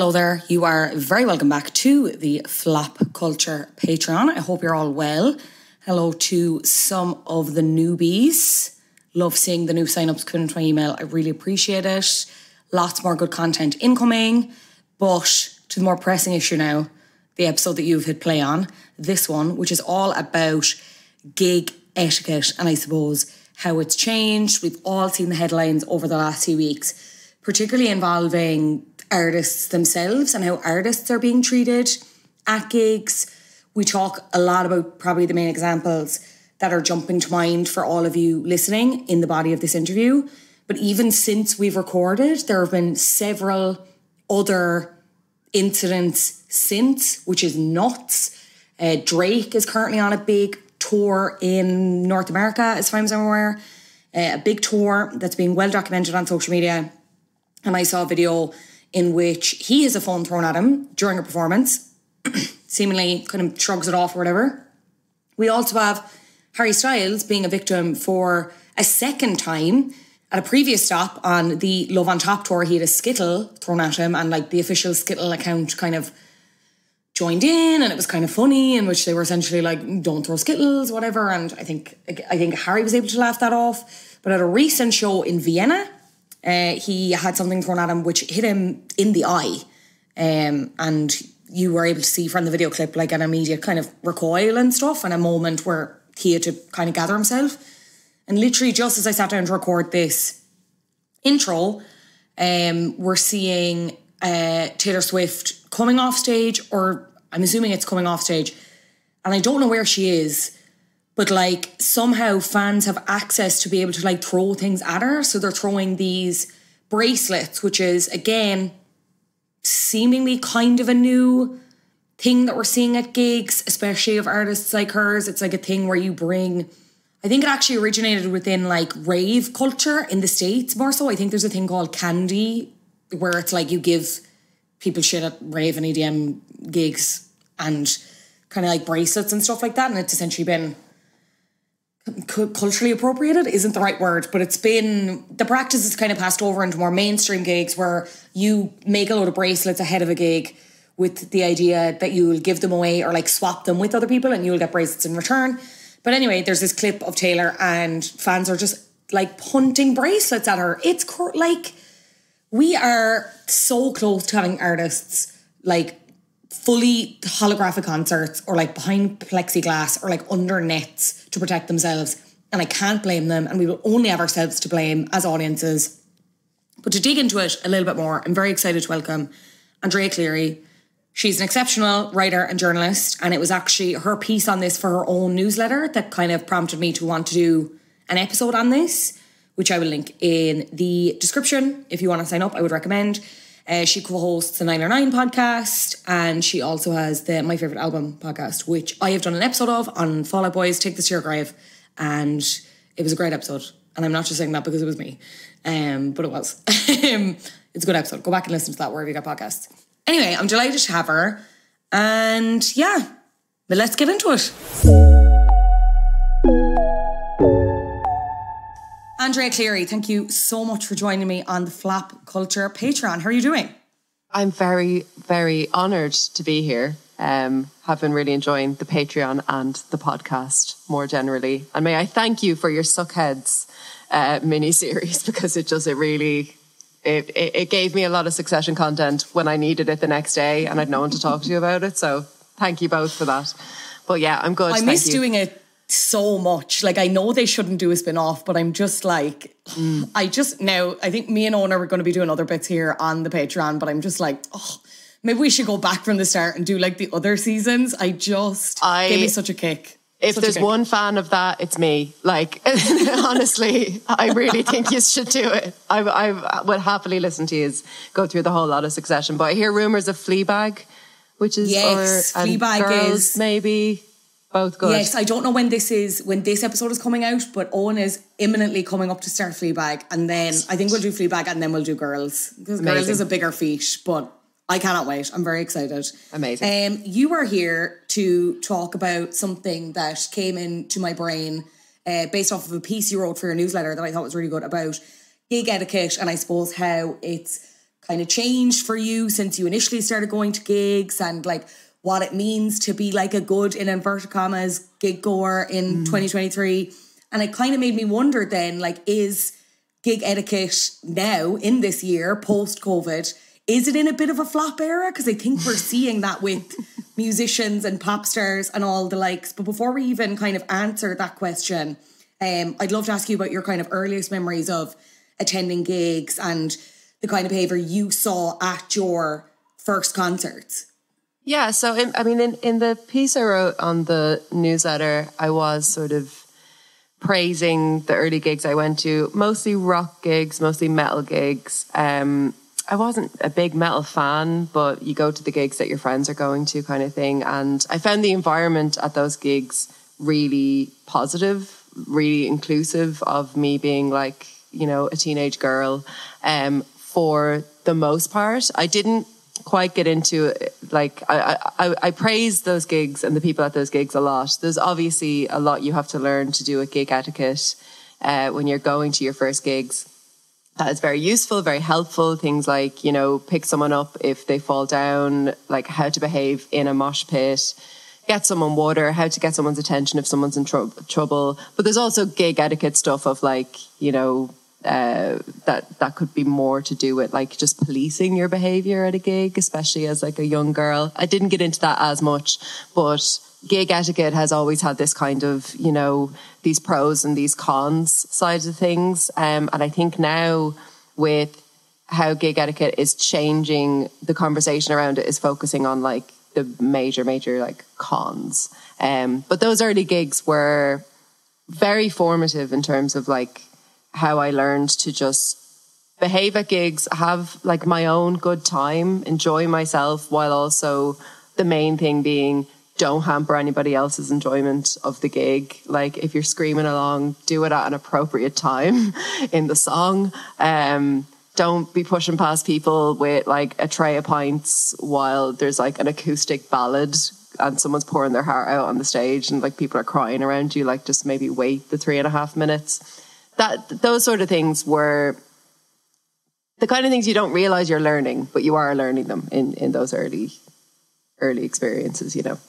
Hello there, you are very welcome back to the Flap Culture Patreon. I hope you're all well. Hello to some of the newbies. Love seeing the new sign-ups come into my email. I really appreciate it. Lots more good content incoming. But to the more pressing issue now, the episode that you've hit play on, this one, which is all about gig etiquette and I suppose how it's changed. We've all seen the headlines over the last few weeks, particularly involving artists themselves and how artists are being treated at gigs. We talk a lot about probably the main examples that are jumping to mind for all of you listening in the body of this interview. But even since we've recorded, there have been several other incidents since, which is nuts. Drake is currently on a big tour in North America, as far as I'm aware. A big tour that's being well documented on social media. And I saw a video in which he has a phone thrown at him during a performance, seemingly kind of shrugs it off or whatever. We also have Harry Styles being a victim for a second time. At a previous stop on the Love on Top tour, he had a skittle thrown at him and like the official skittle account kind of joined in and it was kind of funny, in which they were essentially like, don't throw skittles, whatever. And I think Harry was able to laugh that off. But at a recent show in Vienna, he had something thrown at him which hit him in the eye. And you were able to see from the video clip like an immediate kind of recoil and stuff and a moment where he had to kind of gather himself. And literally just as I sat down to record this intro, we're seeing Taylor Swift coming off stage, or I'm assuming it's coming off stage. And I don't know where she is, but like somehow fans have access to be able to like throw things at her. So they're throwing these bracelets, which is again, seemingly kind of a new thing that we're seeing at gigs, especially of artists like hers. It's like a thing where you bring, I think it actually originated within like rave culture in the States more so. I think there's a thing called candy where it's like you give people shit at rave and EDM gigs and kind of like bracelets and stuff like that. And it's essentially been culturally appropriated isn't the right word, but it's been, the practice is kind of passed over into more mainstream gigs where you make a load of bracelets ahead of a gig with the idea that you'll give them away or like swap them with other people and you'll get bracelets in return. But anyway, there's this clip of Taylor and fans are just like punting bracelets at her. It's like, we are so close to having artists like fully holographic concerts or like behind plexiglass or like under nets to protect themselves. And I can't blame them. And we will only have ourselves to blame as audiences. But to dig into it a little bit more, I'm very excited to welcome Andrea Cleary. She's an exceptional writer and journalist. And it was actually her piece on this for her own newsletter that kind of prompted me to want to do an episode on this, which I will link in the description. If you want to sign up, I would recommend. She co-hosts the 909 podcast, and she also has the My Favourite Album podcast, which I have done an episode of on Fall Out Boy's Take This to Your Grave, and it was a great episode. And I'm not just saying that because it was me, but it was. It's a good episode. Go back and listen to that wherever you get podcasts. Anyway, I'm delighted to have her, and yeah, but let's get into it. Andrea Cleary, thank you so much for joining me on the Flap Culture Patreon. How are you doing? I'm very, very honoured to be here. Have been really enjoying the Patreon and the podcast more generally. And may I thank you for your Suckheads mini-series, because it gave me a lot of Succession content when I needed it the next day and I'd no one to talk to you about it. So thank you both for that. But yeah, I'm good. I miss doing it so much. Like, I know they shouldn't do a spin-off, but I'm just like, I think me and Owen are going to be doing other bits here on the Patreon, but I'm just like, maybe we should go back from the start and do like the other seasons. Gave me such a kick. If there's one fan of that, it's me. Like, honestly, I really think you should do it. I would happily listen to you go through the whole lot of Succession, but I hear rumours of Fleabag, which is, Fleabag Girls, is maybe. Both good. Yes, I don't know when this episode is coming out, but Owen is imminently coming up to start Fleabag, and then I think we'll do Fleabag and then we'll do Girls. Because Girls is a bigger feat, but I cannot wait. I'm very excited. Amazing. You are here to talk about something that came into my brain based off of a piece you wrote for your newsletter that I thought was really good about gig etiquette, and I suppose how it's kind of changed for you since you initially started going to gigs, and like what it means to be like a good, in inverted commas, gig goer in 2023. And it kind of made me wonder then, like, is gig etiquette now in this year post-COVID, is it in a bit of a flop era? Because I think we're seeing that with musicians and pop stars and all the likes. But before we even kind of answer that question, I'd love to ask you about your kind of earliest memories of attending gigs and the kind of behaviour you saw at your first concerts. Yeah, so in the piece I wrote on the newsletter, I was sort of praising the early gigs I went to, mostly rock gigs, mostly metal gigs. I wasn't a big metal fan, but you go to the gigs that your friends are going to kind of thing. And I found the environment at those gigs really positive, really inclusive of me being like, you know, a teenage girl. For the most part, I didn't quite get into it. Like I praise those gigs and the people at those gigs a lot. There's obviously a lot you have to learn to do with gig etiquette when you're going to your first gigs. That is very useful, very helpful. Things like, you know, pick someone up if they fall down, like how to behave in a mosh pit, get someone water, how to get someone's attention if someone's in trouble. But there's also gig etiquette stuff of like, you know, that could be more to do with like just policing your behavior at a gig, especially as like a young girl. I didn't get into that as much, but gig etiquette has always had this kind of, you know, these pros and these cons sides of things. And I think now with how gig etiquette is changing, the conversation around it is focusing on like the major like cons. But those early gigs were very formative in terms of like how I learned to just behave at gigs, have like my own good time, enjoy myself, while also the main thing being don't hamper anybody else's enjoyment of the gig. Like if you're screaming along, do it at an appropriate time in the song. Don't be pushing past people with like a tray of pints while there's like an acoustic ballad and someone's pouring their heart out on the stage and like people are crying around you. Like just maybe wait the 3.5 minutes. Those sort of things were the kind of things you don't realize you're learning, but you are learning them in those early experiences, you know.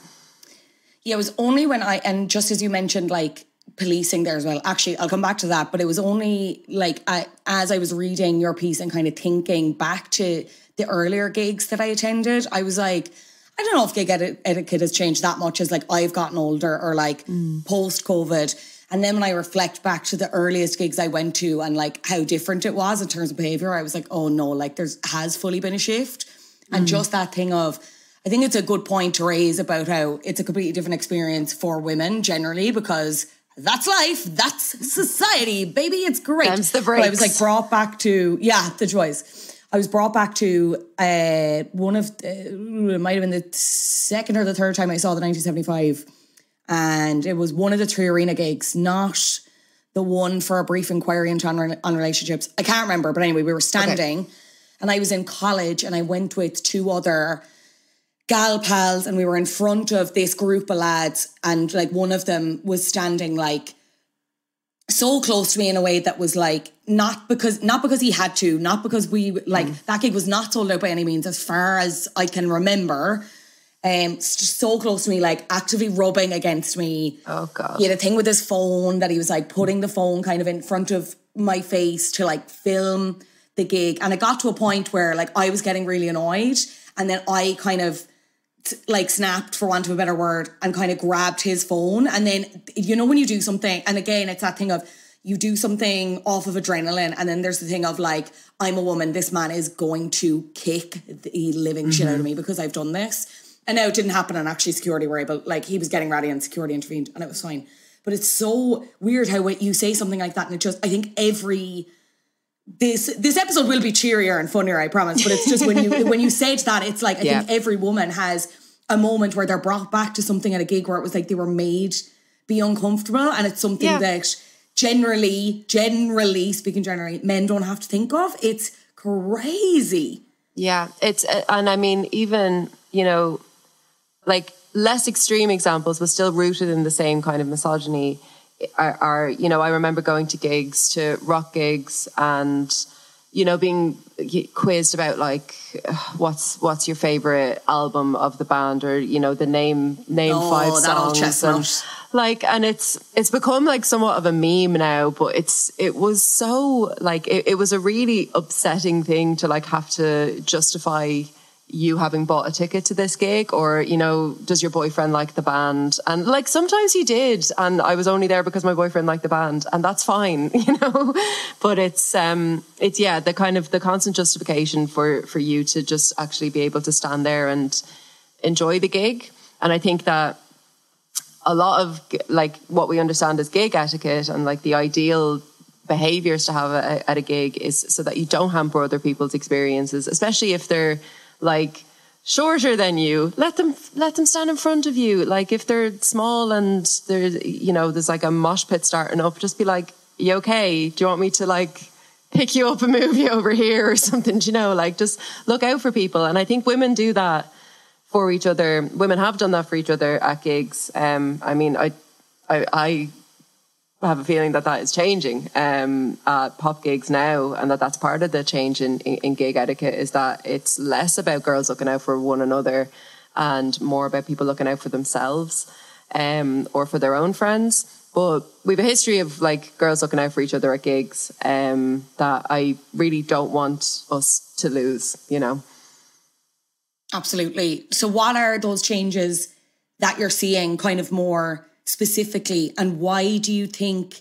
Yeah, it was only when and just as you mentioned, like policing there as well, actually, I'll come back to that, but it was only like as I was reading your piece and kind of thinking back to the earlier gigs that I attended, I was like, I don't know if gig etiquette has changed that much as like I've gotten older or like post-COVID. And then when I reflect back to the earliest gigs I went to and like how different it was in terms of behaviour, I was like, oh no, like has fully been a shift. And just that thing of, I think it's a good point to raise about how it's a completely different experience for women generally, because that's life, that's society, baby, it's great. Them's the breaks. But I was like brought back to, the joys. I was brought back to it might have been the second or the third time I saw the 1975. And it was one of the 3 arena gigs, not the one for a brief inquiry on relationships. I can't remember, but anyway, we were standing and I was in college and I went with 2 other gal pals and we were in front of this group of lads and like one of them was standing like so close to me in a way that was like, not because he had to, not because we, like that gig was not sold out by any means as far as I can remember. So close to me, like actively rubbing against me. Oh God. He had a thing with his phone that he was like putting the phone kind of in front of my face to like film the gig. And it got to a point where like I was getting really annoyed and then I kind of like snapped, for want of a better word, and kind of grabbed his phone. And then, you know, when you do something, and again, it's that thing of you do something off of adrenaline and then there's the thing of like, I'm a woman, this man is going to kick the living shit out of me because I've done this. And now it didn't happen and actually security were able, like he was getting ready and security intervened and it was fine. But it's so weird how you say something like that and it just, I think this episode will be cheerier and funnier, I promise. But it's just when you said that, it's like, I think every woman has a moment where they're brought back to something at a gig where it was like they were made be uncomfortable. And it's something that generally, speaking generally, men don't have to think of. It's crazy. Yeah, it's, and I mean, even, you know, like less extreme examples, but still rooted in the same kind of misogyny are, you know, I remember going to gigs, to rock gigs, and, you know, being quizzed about like what's your favorite album of the band, or you know, the name 5 songs, and like, and it's become like somewhat of a meme now, but it was so like it was a really upsetting thing to like have to justify you having bought a ticket to this gig, or, you know, does your boyfriend like the band? And like sometimes he did, and I was only there because my boyfriend liked the band, and that's fine, you know. But it's yeah, the kind of the constant justification for you to just actually be able to stand there and enjoy the gig. And I think that a lot of like what we understand as gig etiquette and like the ideal behaviors to have at a gig is so that you don't hamper other people's experiences, especially if they're like shorter than you. Let them stand in front of you. Like if they're small and there's, you know, there's like a mosh pit starting up, just be like, you okay? Do you want me to like pick you up and move you over here or something? Do you know, like just look out for people. And I think women do that for each other. Women have done that for each other at gigs. I mean, I have a feeling that is changing at pop gigs now, and that's part of the change in gig etiquette, is that it's less about girls looking out for one another and more about people looking out for themselves or for their own friends. But we have a history of like girls looking out for each other at gigs that I really don't want us to lose, you know. Absolutely. So what are those changes that you're seeing kind of more specifically, and why do you think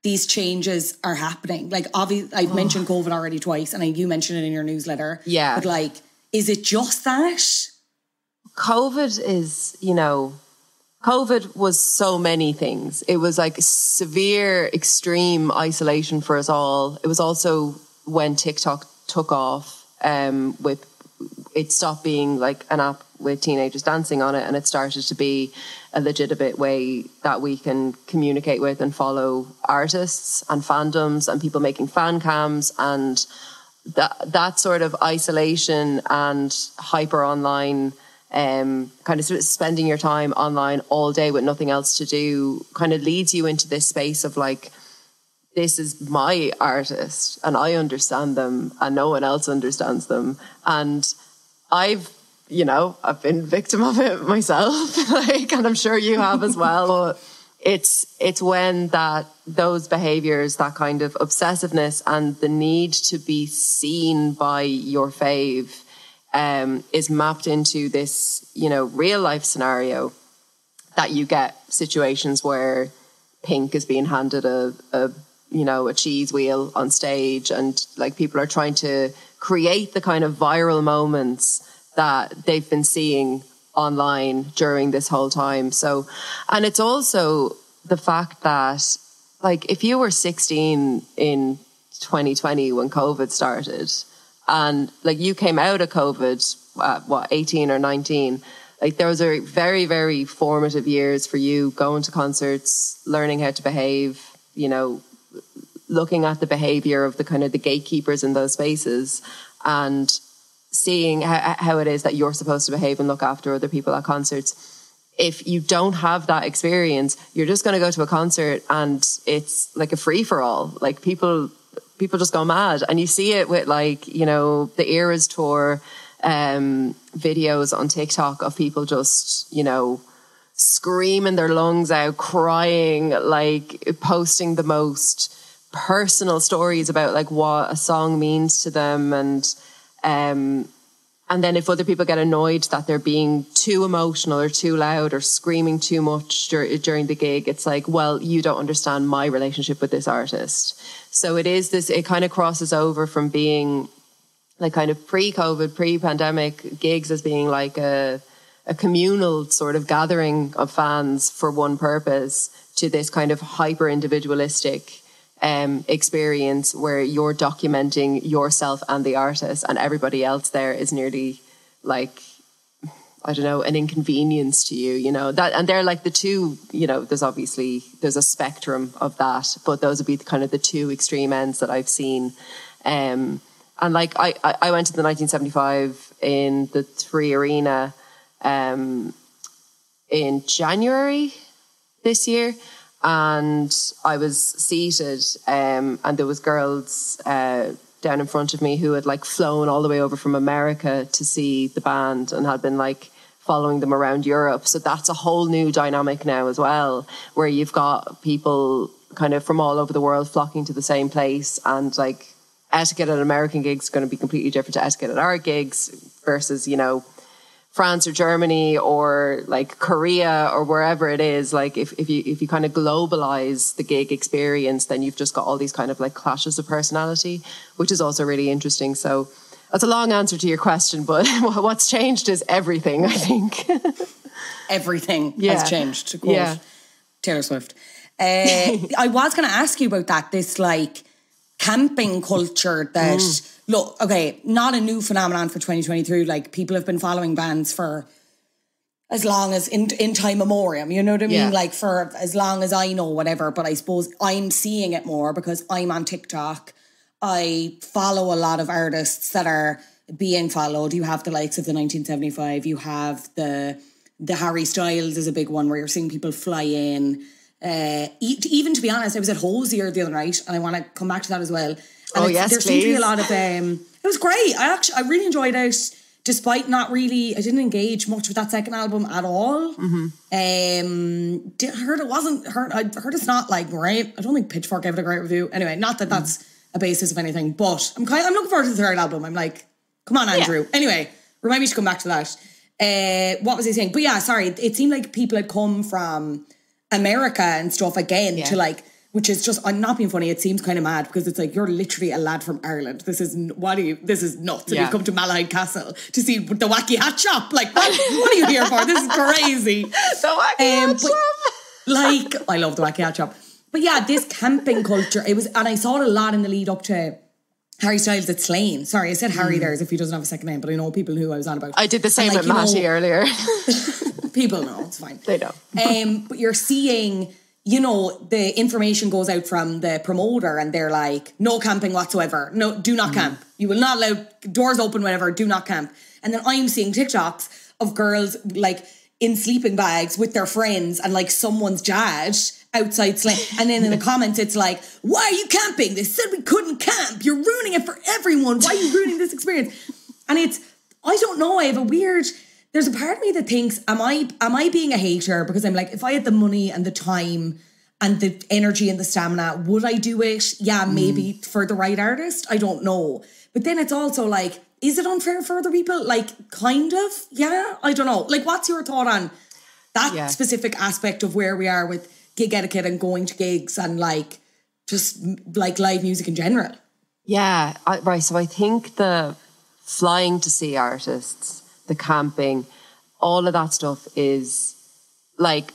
these changes are happening? Like, obviously, I've mentioned COVID already twice, and you mentioned it in your newsletter. Yeah. But like, is it just that? COVID is, you know, COVID was so many things. It was like severe, extreme isolation for us all. It was also when TikTok took off, with it stopped being like an app with teenagers dancing on it, and it started to be a legitimate way that we can communicate with and follow artists and fandoms and people making fan cams. And that sort of isolation and hyper online, kind of spending your time online all day with nothing else to do, kind of leads you into this space of like, this is my artist and I understand them and no one else understands them. And I've been victim of it myself, like, and I'm sure you have as well. But it's when those behaviors, that kind of obsessiveness and the need to be seen by your fave, is mapped into this, you know, real life scenario, that you get situations where Pink is being handed a cheese wheel on stage, and like people are trying to create the kind of viral moments that they've been seeing online during this whole time. So, and it's also the fact that like if you were 16 in 2020 when COVID started, and like you came out of COVID at 18 or 19, like those are very, very formative years for you, going to concerts, learning how to behave, you know, looking at the behavior of the kind of the gatekeepers in those spaces and seeing how it is that you're supposed to behave and look after other people at concerts. If you don't have that experience, you're just going to go to a concert and it's like a free for all. Like people just go mad, and you see it with like, you know, the Eras tour videos on TikTok of people just, you know, screaming their lungs out, crying, like posting the most personal stories about like what a song means to them. And then if other people get annoyed that they're being too emotional or too loud or screaming too much during the gig, it's like, well, you don't understand my relationship with this artist. So it kind of crosses over from being like kind of pre-COVID, pre-pandemic gigs as being like a communal sort of gathering of fans for one purpose, to this kind of hyper individualistic experience where you're documenting yourself and the artist, and everybody else there is nearly like, I don't know, an inconvenience to you, you know, that, and they're like the two, you know, there's a spectrum of that, but those would be kind of the two extreme ends that I've seen. And like I went to the 1975 in the 3 Arena in January this year, and I was seated and there was girls down in front of me who had like flown all the way over from America to see the band and had been like following them around Europe. So that's a whole new dynamic now as well, where you've got people kind of from all over the world flocking to the same place, and like etiquette at American gigs is going to be completely different to etiquette at our gigs versus, you know, France or Germany or like Korea or wherever it is. Like if you kind of globalize the gig experience, then you've just got all these kind of like clashes of personality, which is also really interesting. So that's a long answer to your question, but what's changed is everything, I think. Everything has changed, to quote Taylor Swift. I was going to ask you about that, this like camping culture that, look, okay, not a new phenomenon for 2023. Like people have been following bands for as long as in time memoriam, you know what I mean? Like for as long as I know, whatever. But I suppose I'm seeing it more because I'm on TikTok. I follow a lot of artists that are being followed. You have the likes of the 1975. You have the Harry Styles is a big one where you're seeing people fly in. Even to be honest, I was at Hosier the other night, and I want to come back to that as well. And there seemed to be a lot of it was great. I really enjoyed it, despite I didn't engage much with that second album at all. I heard it's not like great. I don't think Pitchfork gave it a great review. Anyway, not that that's a basis of anything, but I'm looking forward to the third album. I'm like, come on, Andrew. Anyway, remind me to come back to that. What was I saying? But yeah, sorry. It seemed like people had come from America and stuff again to like, which is just, I'm not being funny, it seems kind of mad because it's like, you're literally a lad from Ireland. This is nuts. And you've come to Malahide Castle to see the wacky hat shop. Like, what are you here for? This is crazy. The wacky hat shop. Like, I love the wacky hat shop. But yeah, this camping culture, and I saw it a lot in the lead up to Harry Styles at Slane. Sorry, I said Harry there as if he doesn't have a second name, but I know people who I was on about. I did the same with Matty earlier. People know, it's fine. They know. But you're seeing, you know, the information goes out from the promoter and they're like, no camping whatsoever. No, do not camp. You will not allow, doors open, whatever, do not camp. And then I'm seeing TikToks of girls like in sleeping bags with their friends and like someone's dad outside Slane. And then in the comments it's like, why are you camping? They said we couldn't camp. You're ruining it for everyone. Why are you ruining this experience? And I don't know, I have a weird, there's a part of me that thinks, am I being a hater? Because I'm like, if I had the money and the time and the energy and the stamina, would I do it? Yeah, maybe for the right artist. I don't know. But then it's also like, is it unfair for other people? Like, kind of, yeah, I don't know. Like, what's your thought on that specific aspect of where we are with gig etiquette and going to gigs and like, just like live music in general? Yeah, right. So I think the flying to see artists, the camping, all of that stuff is like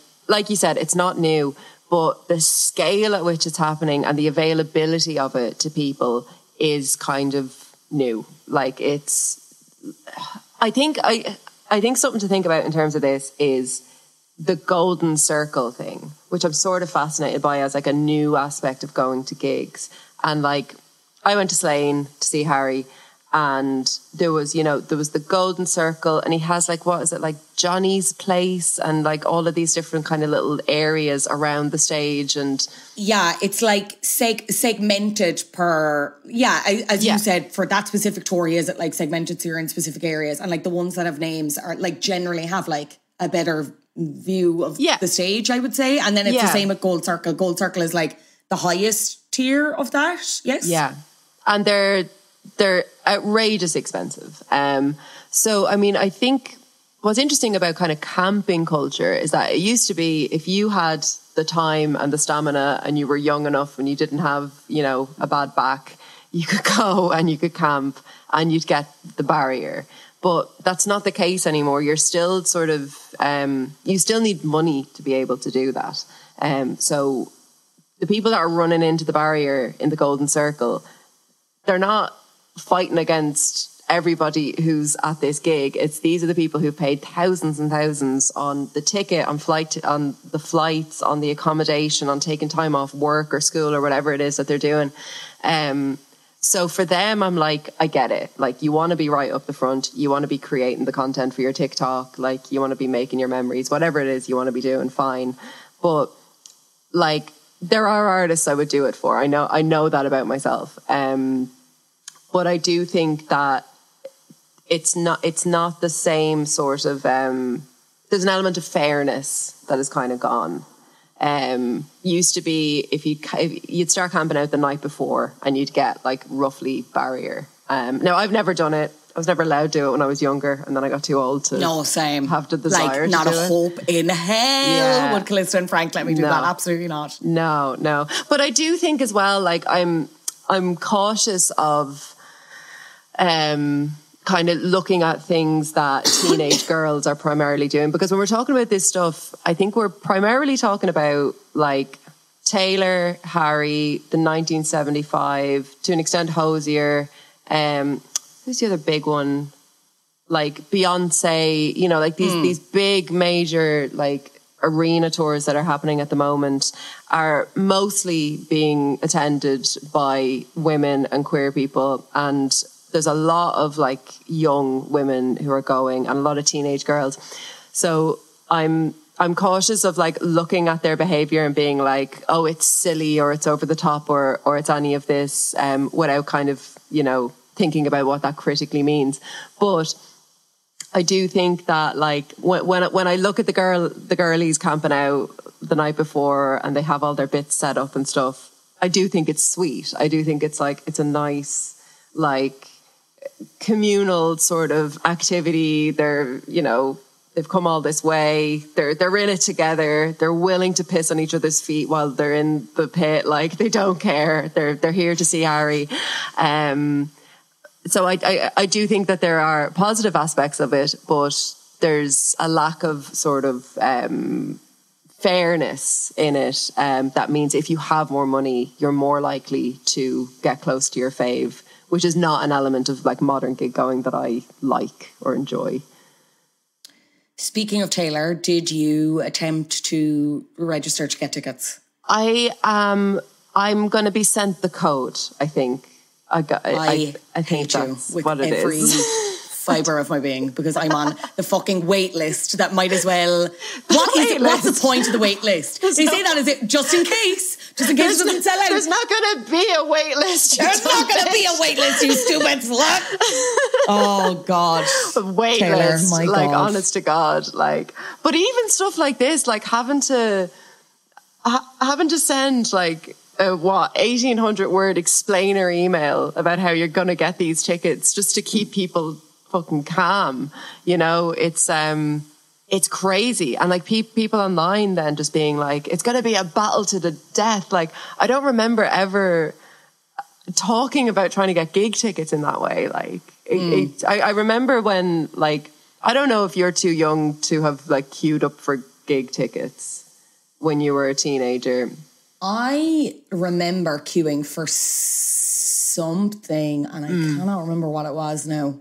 you said, it's not new, but the scale at which it's happening and the availability of it to people is kind of new. Like I think something to think about in terms of this is the golden circle thing, which I'm sort of fascinated by as like a new aspect of going to gigs. And like, I went to Slane to see Harry, and there was the golden circle, and he has like, what is it, like Johnny's place and like all of these different kind of little areas around the stage. And yeah, it's like segmented per, as you said, for that specific tour, is it like segmented so you're in specific areas, and like the ones that have names are like generally have like a better view of the stage, I would say. And then it's the same at Gold Circle. Gold Circle is like the highest tier of that. Yes. Yeah. And they're outrageous expensive. So, I mean, I think what's interesting about kind of camping culture is that it used to be if you had the time and the stamina and you were young enough and you didn't have, you know, a bad back, you could go and you could camp and you'd get the barrier. But that's not the case anymore. You're still sort of, you still need money to be able to do that. So the people that are running into the barrier in the Golden Circle, they're not fighting against everybody who's at this gig. These are the people who've paid thousands and thousands on the ticket, on the flights, on the accommodation, on taking time off work or school or whatever it is that they're doing. So for them, I'm like, I get it. Like, you want to be right up the front. You want to be creating the content for your TikTok. Like, you want to be making your memories, whatever it is you want to be doing, fine. But like, there are artists I would do it for. I know that about myself. But I do think that it's not the same sort of, there's an element of fairness that is kind of gone. Used to be if you'd start camping out the night before and you'd get like roughly barrier. Now I've never done it. I was never allowed to do it when I was younger, and then I got too old to have the desire like, not to do a it. hope in hell would Calista and Frank let me do that. Absolutely not. No. But I do think as well, like I'm cautious of kind of looking at things that teenage girls are primarily doing, because when we're talking about this stuff, I think we're primarily talking about like Taylor, Harry, the 1975, to an extent Hosier, who's the other big one? Like Beyonce, you know, like these big major like arena tours that are happening at the moment are mostly being attended by women and queer people. And there's a lot of like young women who are going and a lot of teenage girls. So I'm cautious of like looking at their behavior and being like, oh, it's silly or it's over the top or it's any of this, without kind of, you know, thinking about what that critically means. But I do think that like when I look at the girlies camping out the night before and they have all their bits set up and stuff, I do think it's sweet. I do think it's like, it's a nice, like communal sort of activity. They're, you know, they've come all this way. They're in it together. They're willing to piss on each other's feet while they're in the pit. Like they don't care. They're here to see Harry. So I do think that there are positive aspects of it, but there's a lack of sort of fairness in it. That means if you have more money, you're more likely to get close to your fave, which is not an element of like modern gig going that I like or enjoy. Speaking of Taylor, did you attempt to register to get tickets? I'm going to be sent the code, I think. I think that's with what it every is. fibre of my being, because I'm on the fucking wait list that might as well... What's the point of the wait list? They say that as it just in case it doesn't sell out. There's not going to be a wait list. There's not going to be a wait list, you stupid slut. Oh, God. Wait Taylor, list, my like, God. honest to God. Like, but even stuff like this, like having to send like... 1,800 word explainer email about how you're going to get these tickets just to keep people fucking calm. You know, it's crazy. And like people online then just being like, it's going to be a battle to the death. Like, I don't remember ever talking about trying to get gig tickets in that way. Like, I remember when, like, I don't know if you're too young to have like queued up for gig tickets when you were a teenager. I remember queuing for something and I cannot remember what it was now.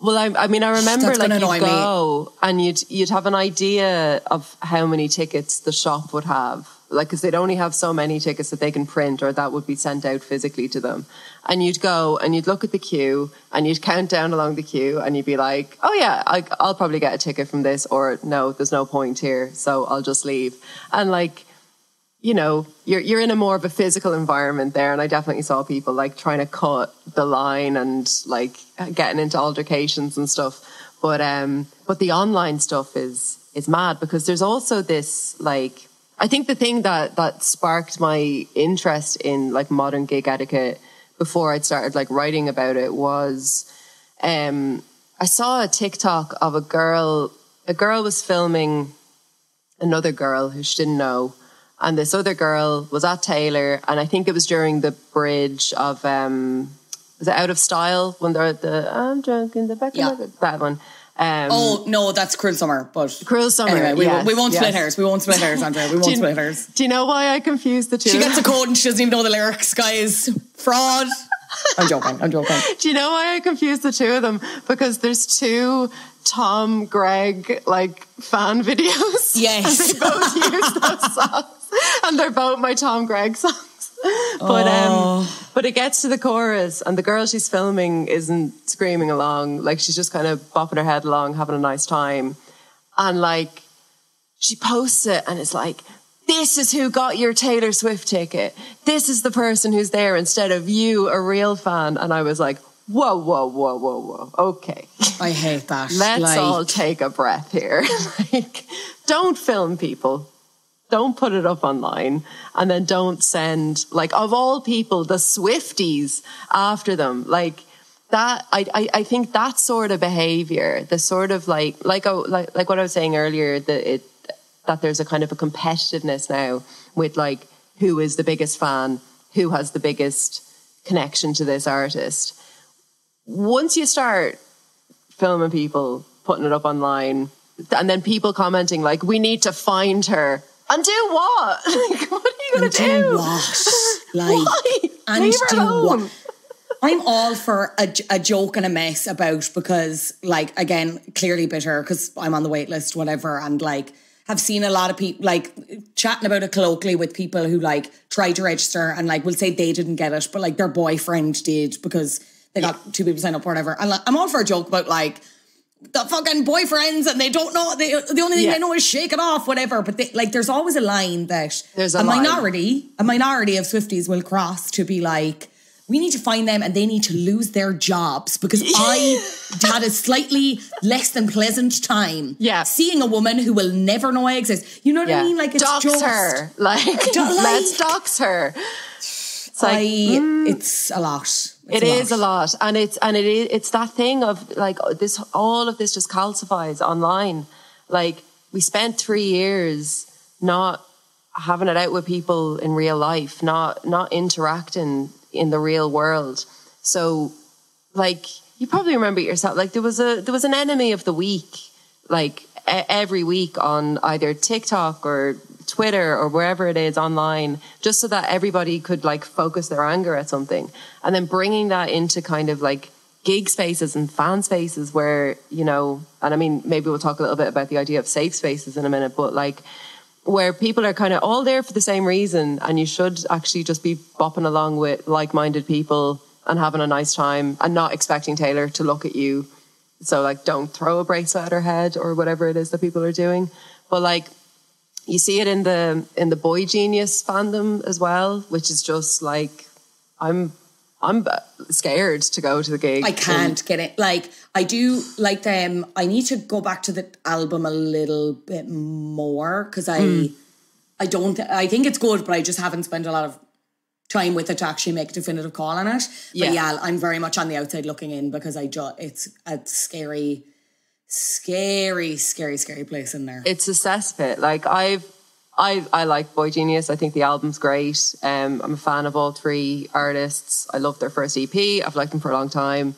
Well, I mean, I remember like you'd go and you'd have an idea of how many tickets the shop would have. Like, because they'd only have so many tickets that they can print or that would be sent out physically to them. And you'd go and you'd look at the queue and you'd count down along the queue and you'd be like, oh yeah, I'll probably get a ticket from this, or no, there's no point here, so I'll just leave. And like, you know, you're in a more of a physical environment there. And I definitely saw people like trying to cut the line and like getting into altercations and stuff. But the online stuff is mad, because there's also this, like, I think the thing that sparked my interest in like modern gig etiquette before I'd started like writing about it was, I saw a TikTok of a girl was filming another girl who she didn't know. And this other girl was at Taylor, and I think it was during the bridge of, was it Out of Style? When they're at the, I'm drunk in the back of that one. Oh, no, that's Cruel Summer. But Cruel Summer, anyway, we won't split hairs. We won't split hairs, Andrea. We won't split hairs. Do you know why I confused the two? She gets a code and she doesn't even know the lyrics, guys. Fraud. I'm joking. Do you know why I confused the two of them? Because there's two Tom Gregg, like, fan videos. Yes. And they both use those songs. And they're both my Tom Gregg songs. But it gets to the chorus and the girl she's filming isn't screaming along. Like, she's just kind of bopping her head along, having a nice time. And like, she posts it and it's like, this is who got your Taylor Swift ticket. This is the person who's there instead of you, a real fan. And I was like, whoa. Okay. I hate that. Let's all take a breath here. Like, don't film people. Don't put it up online. And then don't send, like, of all people, the Swifties after them. Like, that, I think that sort of behavior, the sort of like what I was saying earlier, that there's a kind of a competitiveness now with like, who is the biggest fan, who has the biggest connection to this artist. Once you start filming people, putting it up online, and then people commenting like, we need to find her. And do what? Like, what are you going to do? Do what? Like, why? And Leave her do alone. what? I'm all for a joke and a mess about, because, like, again, clearly bitter because I'm on the wait list, whatever, and, like, have seen a lot of people, like, chatting about it colloquially with people who, like, tried to register and, like, will say they didn't get it, but, like, their boyfriend did because they got 2 people signed up or whatever. And, like, I'm all for a joke about, like, the fucking boyfriends and they don't know, the only thing they know is shake it off, whatever. But, they, like, there's always a line that a minority of Swifties will cross to be like, we need to find them and they need to lose their jobs because I had a slightly less than pleasant time seeing a woman who will never know I exist. You know what I mean? Like, it's dox just her. Like, let's dox her. It's like, it's a lot. It is a lot. And it's that thing of like this, all of this just calcifies online. Like, we spent 3 years not having it out with people in real life, not interacting in the real world. So, like, you probably remember it yourself. Like, there was an enemy of the week, like every week on either TikTok or Twitter or wherever it is online, just so that everybody could like focus their anger at something. And then bringing that into kind of like gig spaces and fan spaces where, you know, and I mean, maybe we'll talk a little bit about the idea of safe spaces in a minute, but like, where people are kind of all there for the same reason, and you should actually just be bopping along with like-minded people and having a nice time and not expecting Taylor to look at you. So, like, don't throw a bracelet at her head or whatever it is that people are doing. But, like, you see it in the Boy Genius fandom as well, which is just, like, I'm scared to go to the gig. I can't get it. Like, I do like them. I need to go back to the album a little bit more because I think it's good, but I just haven't spent a lot of time with it to actually make a definitive call on it. But yeah, I'm very much on the outside looking in because it's a scary place in there. It's a cesspit. Like, I like Boy Genius. I think the album's great. I'm a fan of all 3 artists. I love their first EP. I've liked them for a long time.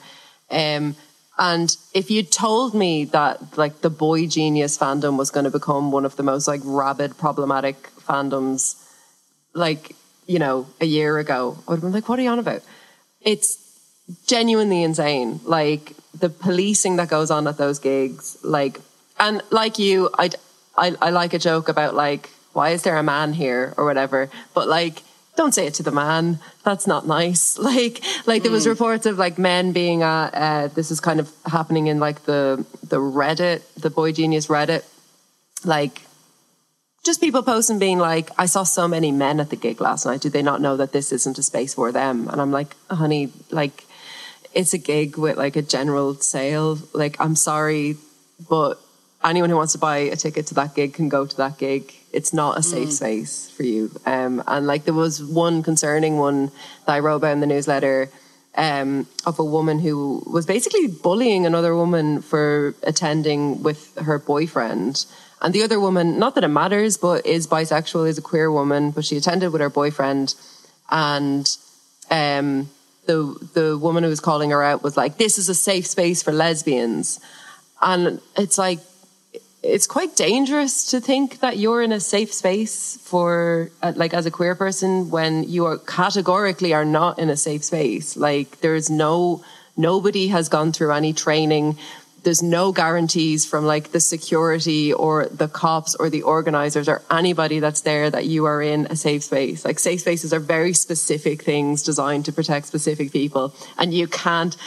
And if you told me that like the Boy Genius fandom was going to become one of the most like rabid, problematic fandoms, like, you know, a year ago, I would have been like, what are you on about? It's genuinely insane. Like, the policing that goes on at those gigs, like, and like you, I like a joke about like, why is there a man here or whatever? But like, don't say it to the man. That's not nice. Like there was reports of like men being this is kind of happening in like the Reddit, the Boy Genius Reddit, like just people posting being like, I saw so many men at the gig last night. Do they not know that this isn't a space for them? And I'm like, honey, like, it's a gig with like a general sale. Like, I'm sorry, but anyone who wants to buy a ticket to that gig can go to that gig. It's not a safe space for you. And like, there was one concerning one that I wrote about in the newsletter of a woman who was basically bullying another woman for attending with her boyfriend. And the other woman, not that it matters, but is bisexual, is a queer woman, but she attended with her boyfriend. And the woman who was calling her out was like, this is a safe space for lesbians. And it's like, it's quite dangerous to think that you're in a safe space for, like, as a queer person, when you are categorically are not in a safe space. Like, nobody has gone through any training. There's no guarantees from like the security or the cops or the organizers or anybody that's there that you are in a safe space. Like, safe spaces are very specific things designed to protect specific people. And you can't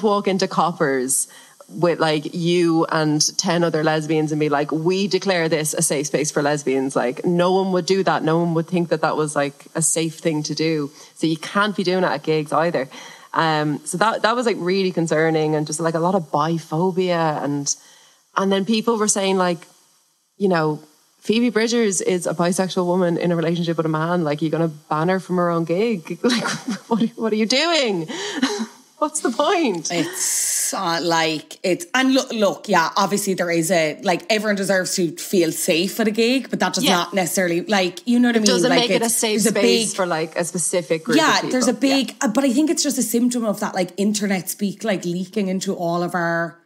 walk into Coppers with like you and 10 other lesbians and be like, we declare this a safe space for lesbians. Like no one would do that. No one would think that that was like a safe thing to do. So you can't be doing it at gigs either. So that was like really concerning, and just like a lot of biphobia, and then people were saying like, you know, Phoebe Bridgers is a bisexual woman in a relationship with a man. Like, you're going to ban her from her own gig. Like, what are you doing? What's the point? It's and look, yeah, obviously there is everyone deserves to feel safe at a gig, but that does not necessarily, like, you know what I mean? It doesn't like, make it a safe space for like a specific group of people. There's a big, but I think it's just a symptom of that, like, internet speak, like, leaking into all of our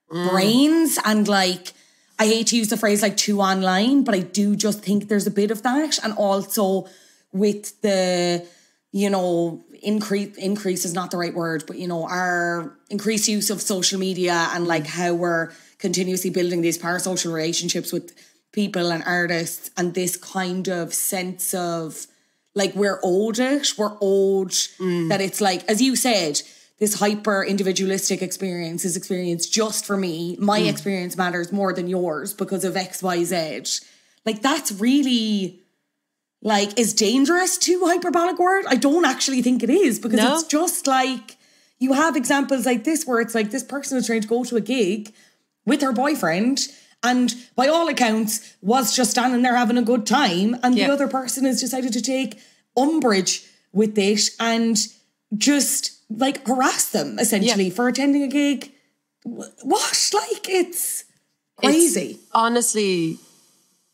brains, and like, I hate to use the phrase like too online, but I do just think there's a bit of that. And also with the, you know, increase is not the right word, but, you know, our increased use of social media and like how we're continuously building these parasocial relationships with people and artists, and this kind of sense of like we're owed that it's like, as you said, this hyper individualistic experience is experienced just for me. My experience matters more than yours because of XYZ. Like, that's really, like, is dangerous too hyperbolic word? I don't actually think it is, because it's just like, you have examples like this where it's like this person is trying to go to a gig with her boyfriend and by all accounts was just standing there having a good time, and the other person has decided to take umbrage with it and just like harass them essentially for attending a gig. What? Like, it's crazy. It's honestly,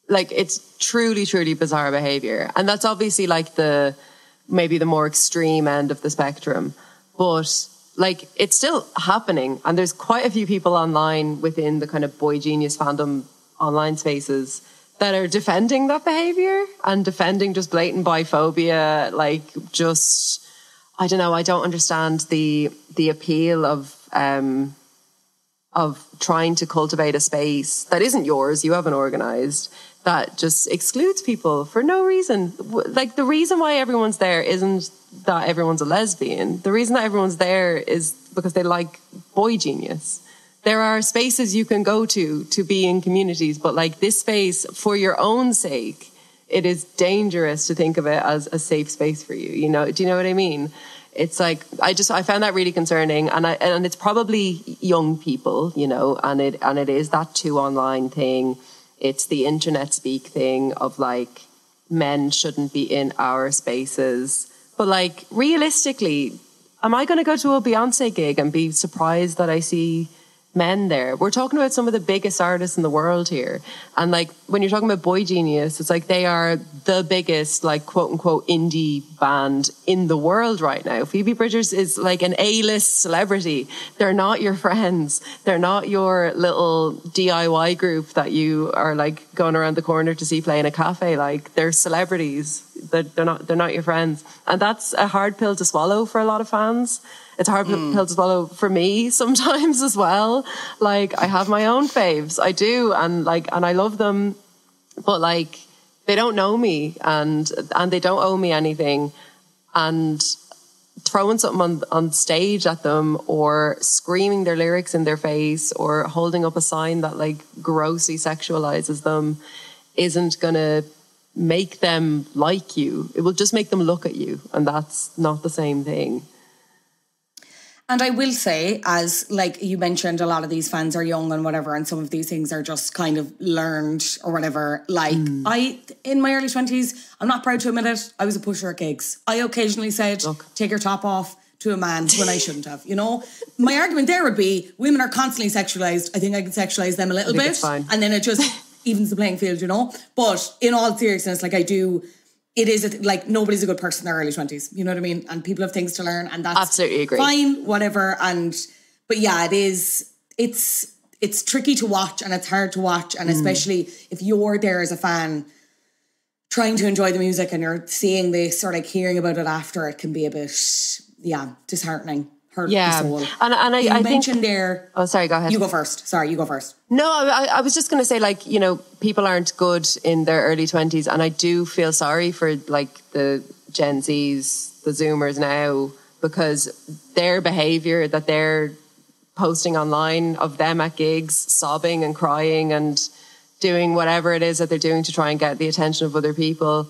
like, it's truly, truly bizarre behavior. And that's obviously like maybe the more extreme end of the spectrum. But like, it's still happening. And there's quite a few people online within the kind of boy genius fandom online spaces that are defending that behavior and defending just blatant biphobia. Like, just, I don't know. I don't understand the appeal of trying to cultivate a space that isn't yours, you haven't organised, that just excludes people for no reason. Like, the reason why everyone's there isn't that everyone's a lesbian. The reason that everyone's there is because they like boy genius. There are spaces you can go to be in communities, but like this space, for your own sake, it is dangerous to think of it as a safe space for you. You know, do you know what I mean? It's like, I found that really concerning, and it's probably young people, you know, and it is that too online thing. It's the internet speak thing of like, men shouldn't be in our spaces. But like, realistically, am I going to go to a Beyonce gig and be surprised that I see men there? We're talking about some of the biggest artists in the world here. And like, when you're talking about boy genius, it's like they are the biggest, like, quote unquote, indie band in the world right now. Phoebe Bridgers is like an A-list celebrity. They're not your friends. They're not your little DIY group that you are like going around the corner to see play in a cafe. Like, they're celebrities. They're not your friends. And that's a hard pill to swallow for a lot of fans. It's a hard pill to swallow for me sometimes as well. Like, I have my own faves. I do. And I love them. But like, they don't know me and they don't owe me anything. And throwing something on stage at them, or screaming their lyrics in their face, or holding up a sign that like grossly sexualizes them isn't going to make them like you. It will just make them look at you. And that's not the same thing. And I will say, as like you mentioned, a lot of these fans are young and whatever, and some of these things are just kind of learned or whatever. Like, in my early 20s, I'm not proud to admit it, I was a pusher at gigs. I occasionally said, take your top off to a man when I shouldn't have, you know? My argument there would be, women are constantly sexualised. I think I can sexualise them a little bit. And then it just evens the playing field, you know? But in all seriousness, like, it is like, nobody's a good person in their early 20s, you know what I mean? And people have things to learn, and that's absolutely agree. Fine, whatever. But yeah, it's tricky to watch, and it's hard to watch, and especially if you're there as a fan trying to enjoy the music and you're seeing this or like hearing about it after, it can be a bit disheartening. Hurt the soul. And I mentioned there. Oh, sorry, go ahead. You go first. Sorry, you go first. No, I was just going to say, like, you know, people aren't good in their early 20s, and I do feel sorry for like the Gen Zs, the Zoomers now, because their behaviour that they're posting online of them at gigs, sobbing and crying and doing whatever it is that they're doing to try and get the attention of other people.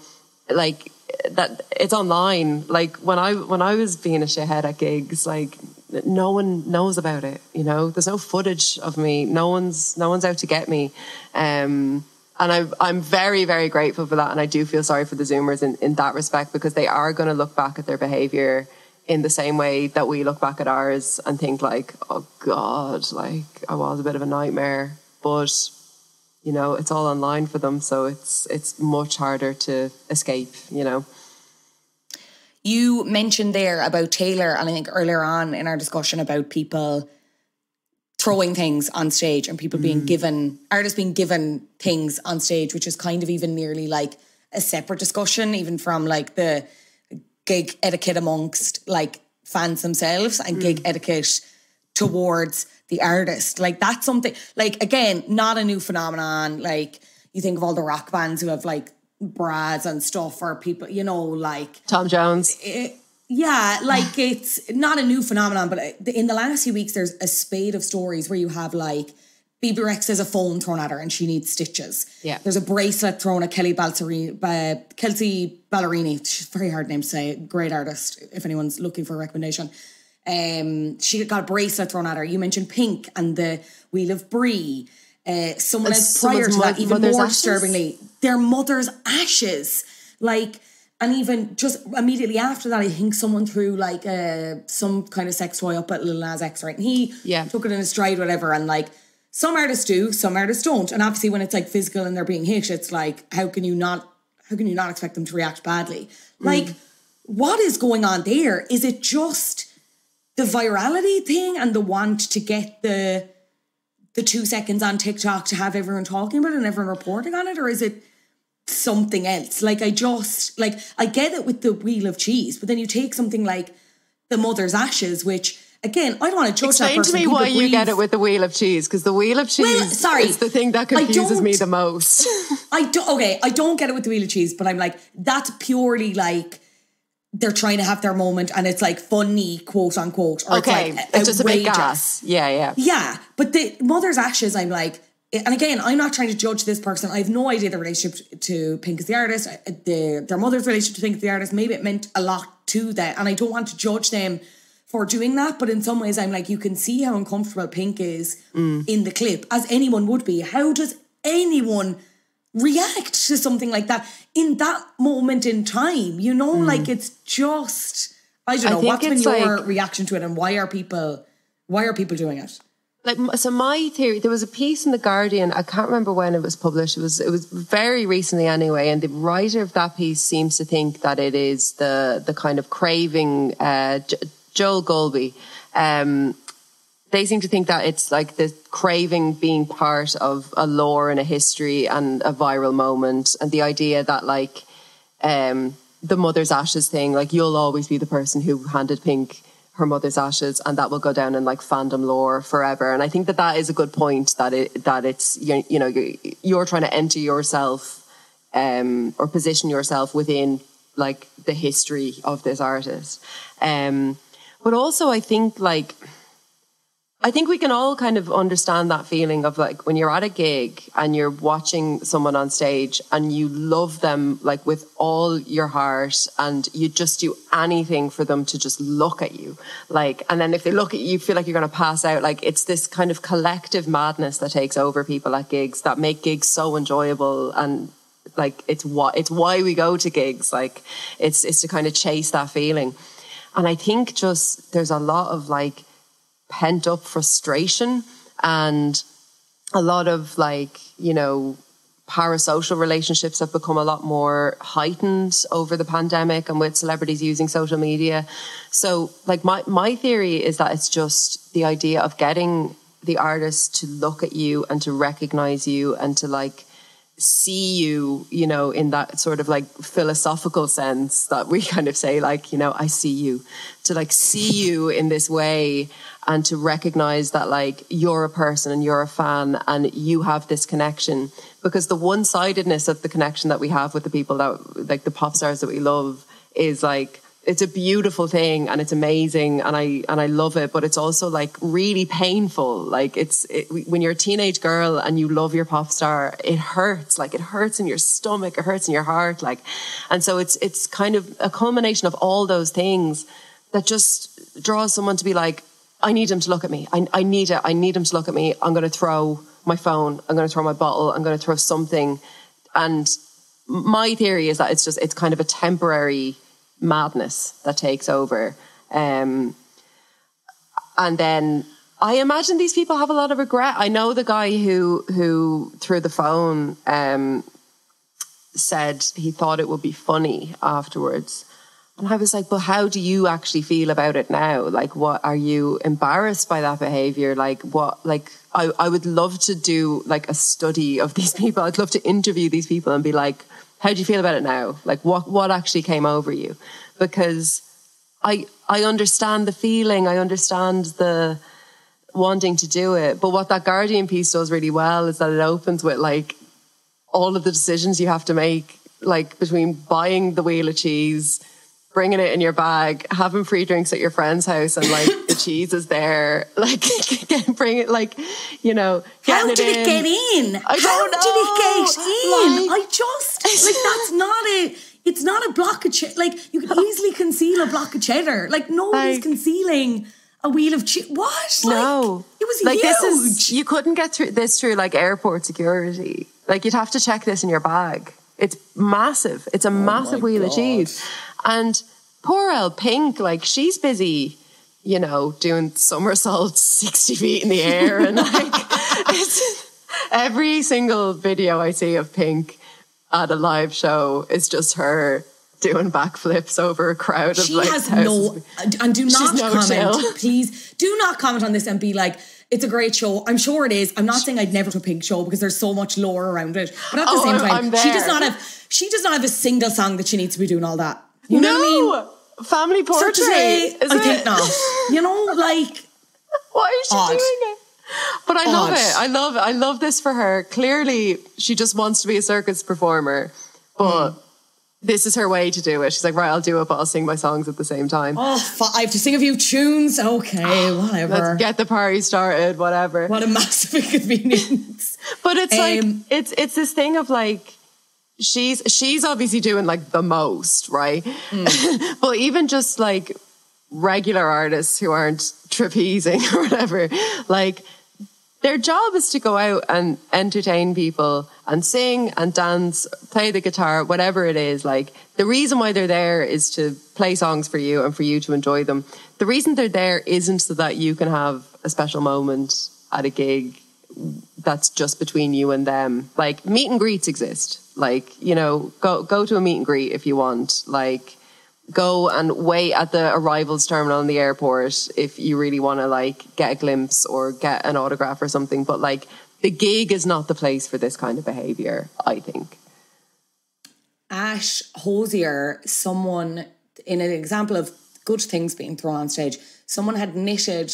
Like, that it's online. Like, when I was being a shithead at gigs, like, no one knows about it, you know. There's no footage of me. No one's out to get me. And I'm very, very grateful for that. And I do feel sorry for the Zoomers in that respect, because they are going to look back at their behaviour in the same way that we look back at ours and think like, oh God, like, I was a bit of a nightmare. But, you know, it's all online for them. So it's much harder to escape, you know. You mentioned there about Taylor, and I think earlier on in our discussion about people throwing things on stage and people being given, artists being given things on stage, which is kind of even nearly like a separate discussion, even from like the gig etiquette amongst like fans themselves and gig etiquette towards the artist. Like, that's something, like, again, not a new phenomenon. Like, you think of all the rock bands who have like bras and stuff, or people, you know, like Tom Jones. Yeah, like, it's not a new phenomenon, but in the last few weeks, there's a spate of stories where you have like Bibi Rex has a phone thrown at her and she needs stitches. Yeah. There's a bracelet thrown at Kelsey Ballerini. She's a very hard name to say. Great artist, if anyone's looking for a recommendation. She got a bracelet thrown at her. You mentioned Pink and the Wheel of Brie. Someone else prior to that, even more disturbingly, their mother's ashes. Like, and even just immediately after that, I think someone threw like some kind of sex toy up at Lil Nas X, right? And he took it in his stride, whatever. And like, some artists do, some artists don't. And obviously when it's like physical and they're being hit, it's like, how can you not expect them to react badly? Like, what is going on there? Is it just the virality thing and the want to get the 2 seconds on TikTok to have everyone talking about it and everyone reporting on it? Or is it something else? Like, I get it with the Wheel of Cheese, but then you take something like the mother's ashes, which, again, I don't want to judge that person. Explain to me why you get it with the Wheel of Cheese, because the Wheel of Cheese is the thing that confuses me the most. I don't get it with the Wheel of Cheese, but I'm like, that's purely like they're trying to have their moment and it's like funny, quote unquote. Or okay, it's just a bit gas. Yeah. Yeah, but the mother's ashes, I'm like, and again, I'm not trying to judge this person. I have no idea the relationship to Pink as the artist, their mother's relationship to Pink as the artist. Maybe it meant a lot to them, and I don't want to judge them for doing that. But in some ways, I'm like, you can see how uncomfortable Pink is in the clip, as anyone would be. How does anyone react to something like that in that moment in time? You know, like, it's just, I don't know. What's been your reaction to it, and why are people doing it? Like, so my theory, there was a piece in The Guardian, I can't remember when it was published, it was very recently anyway, and the writer of that piece seems to think that it is the kind of craving, Joel Golby, they seem to think that it's like the craving being part of a lore and a history and a viral moment, and the idea that like the mother's ashes thing, like, you'll always be the person who handed Pink her mother's ashes, and that will go down in like fandom lore forever. And I think that is a good point, that it's you know, you're trying to enter yourself or position yourself within like the history of this artist. But also I think we can all kind of understand that feeling of like when you're at a gig and you're watching someone on stage and you love them like with all your heart, and you just do anything for them to just look at you. Like, and then if they look at you, you feel like you're going to pass out. Like, it's this kind of collective madness that takes over people at gigs that make gigs so enjoyable. And like, it's why we go to gigs. Like, it's to kind of chase that feeling. And I think just there's a lot of like pent up frustration and a lot of like, you know, parasocial relationships have become a lot more heightened over the pandemic and with celebrities using social media. So like my theory is that it's just the idea of getting the artist to look at you and to recognize you and to like see you, you know, in that sort of like philosophical sense that we kind of say, like, you know, I see you, to like see you in this way, and to recognize that like you're a person and you're a fan and you have this connection. Because the one-sidedness of the connection that we have with the people that like the pop stars that we love is like it's a beautiful thing and it's amazing and I love it, but it's also like really painful. Like when you're a teenage girl and you love your pop star, it hurts. Like it hurts in your stomach, it hurts in your heart. Like, and so it's kind of a culmination of all those things that just draws someone to be like, I need him to look at me. I need him to look at me. I'm going to throw my phone. I'm going to throw my bottle. I'm going to throw something. And my theory is that it's kind of a temporary madness that takes over. And then I imagine these people have a lot of regret. I know the guy who through the phone said he thought it would be funny afterwards. And I was like, but how do you actually feel about it now? Like, what, are you embarrassed by that behavior? Like, what, like, I would love to do like a study of these people. I'd love to interview these people and be like, how do you feel about it now? Like, what actually came over you? Because I understand the feeling. I understand the wanting to do it. But what that Guardian piece does really well is that it opens with like all of the decisions you have to make, like between buying the wheel of cheese, bringing it in your bag, having free drinks at your friend's house, and like the cheese is there, like bring it, like, you know, how did it get in? I don't know. How did it get in? Like, I just like it's not a block of cheddar. Like you can easily conceal a block of cheddar. Like nobody's like, concealing a wheel of cheese. What? Like, no, it was like huge. you couldn't get through like airport security. Like you'd have to check this in your bag. It's massive. It's a massive wheel of cheese. And poor El Pink, like she's busy, you know, doing somersaults 60 feet in the air. And like, it's, every single video I see of Pink at a live show is just her doing backflips over a crowd of she like has thousands. and do not comment, chill. please do not comment on this and be like, it's a great show. I'm sure it is. I'm not saying I'd never do a Pink show because there's so much lore around it. But at the same time, she does not have a single song that she needs to be doing all that. You know what I mean? Family portrait. I think not. You know, like, why is she doing it? But I love it. I love this for her. Clearly, she just wants to be a circus performer, but this is her way to do it. She's like, right, I'll do it, but I'll sing my songs at the same time. Oh, I have to sing a few tunes. Okay, whatever. Let's get the party started. Whatever. What a massive inconvenience. But it's like it's this thing of like, she's obviously doing like the most, right? But even just like regular artists who aren't trapezing or whatever, like their job is to go out and entertain people and sing and dance, play the guitar, whatever it is. Like the reason why they're there is to play songs for you and for you to enjoy them. The reason they're there isn't so that you can have a special moment at a gig that's just between you and them. Like meet and greets exist. Like, you know, go to a meet and greet if you want. Like go and wait at the arrivals terminal in the airport if you really want to like get a glimpse or get an autograph or something. But like the gig is not the place for this kind of behaviour, I think. Ash Hosier, someone, in an example of good things being thrown on stage, someone had knitted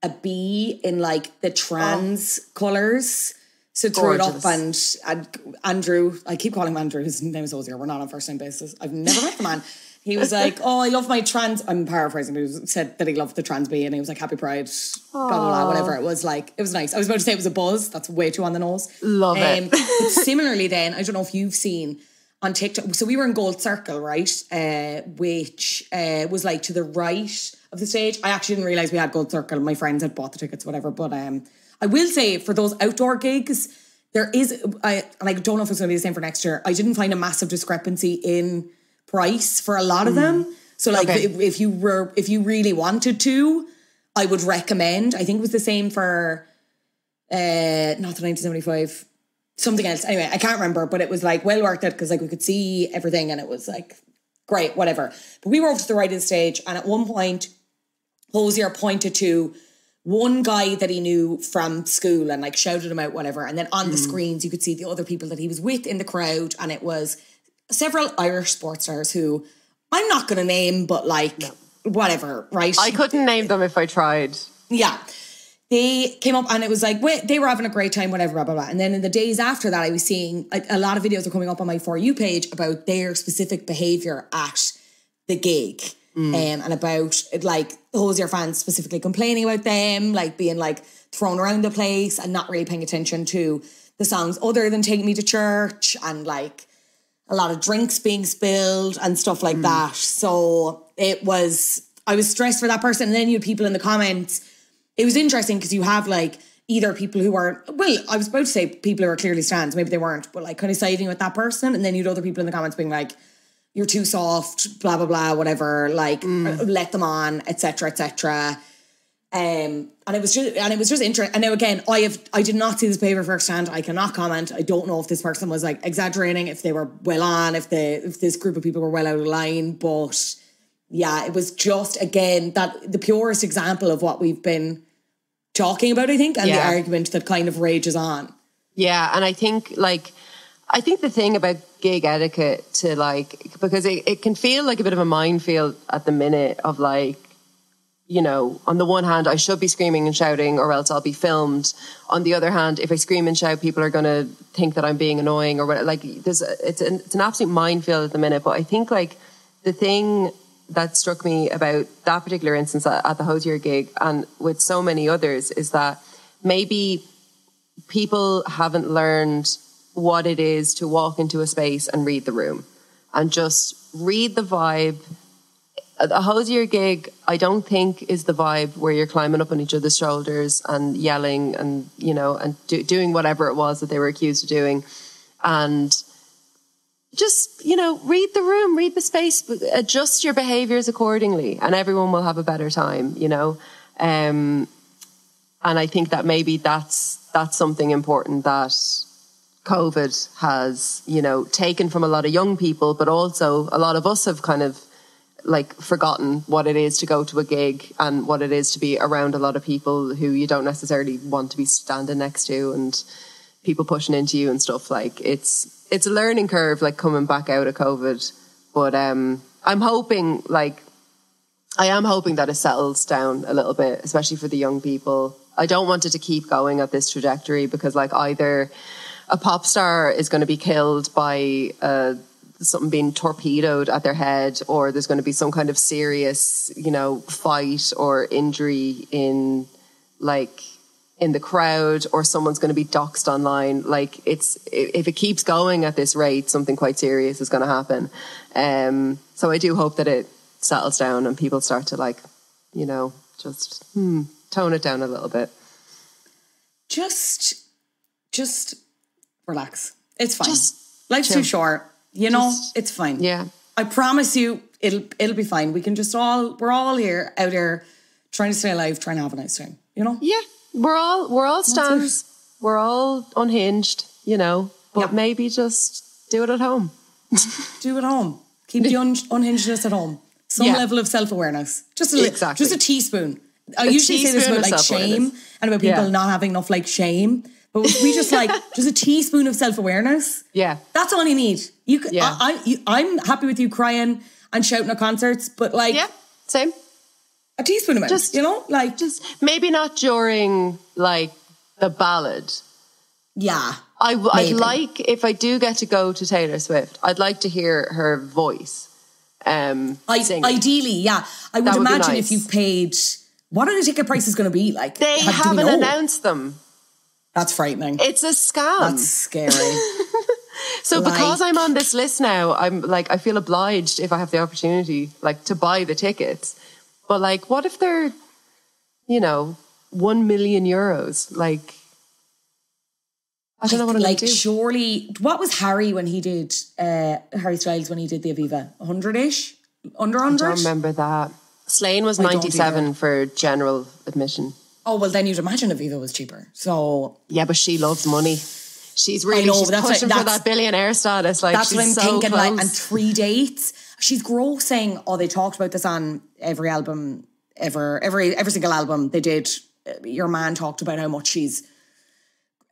a bee in like the trans colours. So threw it up and Andrew, I keep calling him Andrew, his name is Hosier, we're not on first name basis. I've never met the man. He was like, oh, I love my trans, I'm paraphrasing, but he said that he loved the trans bee and he was like, happy pride, blah, blah, blah, whatever. It was like, it was nice. I was about to say it was a buzz. That's way too on the nose. Love it. But similarly then, I don't know if you've seen on TikTok, so we were in Gold Circle, right? Which was like to the right of the stage. I actually didn't realise we had Gold Circle. My friends had bought the tickets, whatever, but I will say for those outdoor gigs, there is, and I don't know if it's going to be the same for next year, I didn't find a massive discrepancy in price for a lot of them. So like if you really wanted to, I would recommend, I think it was the same for not the 1975, something else. Anyway, I can't remember, but it was like well worth it because like we could see everything and it was like great, whatever. But we were over to the right of the stage and at one point, Hosier pointed to one guy that he knew from school and like shouted him out, whatever. And then on the screens, you could see the other people that he was with in the crowd. And it was several Irish sports stars who I'm not going to name, but like whatever, right? I couldn't name them if I tried. Yeah. They came up and it was like, wait, they were having a great time, whatever, blah, blah, blah. And then in the days after that, I was seeing like a lot of videos are coming up on my For You page about their specific behaviour at the gig. And about like Hosier fans specifically complaining about them, like being like thrown around the place and not really paying attention to the songs other than Take Me to Church, and like a lot of drinks being spilled and stuff like that. So I was stressed for that person. And then you had people in the comments. It was interesting because you have like either people who are, well, I was about to say people who are clearly stands, maybe they weren't, but like kind of siding with that person. And then you'd other people in the comments being like, you're too soft, blah, blah, blah, whatever, like, let them on, etc., etc. And it was just interesting. And now again, I did not see this paper firsthand. I cannot comment. I don't know if this person was like exaggerating, if they were well on, if this group of people were well out of line. But yeah, it was just, again, that the purest example of what we've been talking about, I think, and the argument that kind of rages on. Yeah, and I think the thing about gig etiquette to like, because it can feel like a bit of a minefield at the minute of like, you know, on the one hand, I should be screaming and shouting or else I'll be filmed. On the other hand, if I scream and shout, people are going to think that I'm being annoying or whatever. Like it's an absolute minefield at the minute. But I think like the thing that struck me about that particular instance at the Hosier gig and with so many others is that maybe people haven't learned what it is to walk into a space and read the room and just read the vibe. A Hosier gig, I don't think is the vibe where you're climbing up on each other's shoulders and yelling and, you know, and doing whatever it was that they were accused of doing. And just, you know, read the room, read the space, adjust your behaviours accordingly and everyone will have a better time, you know. And I think that maybe that's something important that COVID has, you know, taken from a lot of young people, but also a lot of us have kind of like forgotten what it is to go to a gig and what it is to be around a lot of people who you don't necessarily want to be standing next to and people pushing into you and stuff. Like it's a learning curve, like coming back out of COVID. But I am hoping that it settles down a little bit, especially for the young people. I don't want it to keep going at this trajectory because like either a pop star is going to be killed by something being torpedoed at their head, or there's going to be some kind of serious, you know, fight or injury in the crowd, or someone's going to be doxxed online. Like if it keeps going at this rate, something quite serious is going to happen. So I do hope that it settles down and people start to like, you know, just tone it down a little bit. Just relax. It's fine. Life's too short. You know, it's fine. Yeah. I promise you, it'll be fine. We can we're all here, out here, trying to stay alive, trying to have a nice time, you know? Yeah. We're all stands. We're all unhinged, you know, but maybe just do it at home. Do it at home. Keep the unhingedness at home. Some level of self-awareness. Just a teaspoon. I usually say this about like shame and about people not having enough like shame. But we just a teaspoon of self-awareness. Yeah. That's all you need. I'm happy with you crying and shouting at concerts, but like... Yeah, same. A teaspoon amount, just, you know? Like, just maybe not during like the ballad. Yeah. I'd like, if I do get to go to Taylor Swift, I'd like to hear her voice. Ideally, yeah. I would imagine if you paid... What are the ticket prices going to be like? They haven't announced them. That's frightening. It's a scam. That's scary. So because I'm on this list now, I'm like, I feel obliged if I have the opportunity, like, to buy the tickets. But like, what if they're, you know, 1 million euros? Like, I don't know what I'm going to do. Surely, what was Harry when he did, Harry Styles when he did the Aviva? 100-ish? Under 100? I don't remember that. Slane was 97 for general admission. Oh, well, then you'd imagine Aviva was cheaper. So yeah, but she loves money. She's really she's pushing for that billionaire status. Like, that's what I'm thinking. Close. Like, and 3 dates. She's grossing. Oh, they talked about this on every album ever. Every single album they did. Your man talked about how much she's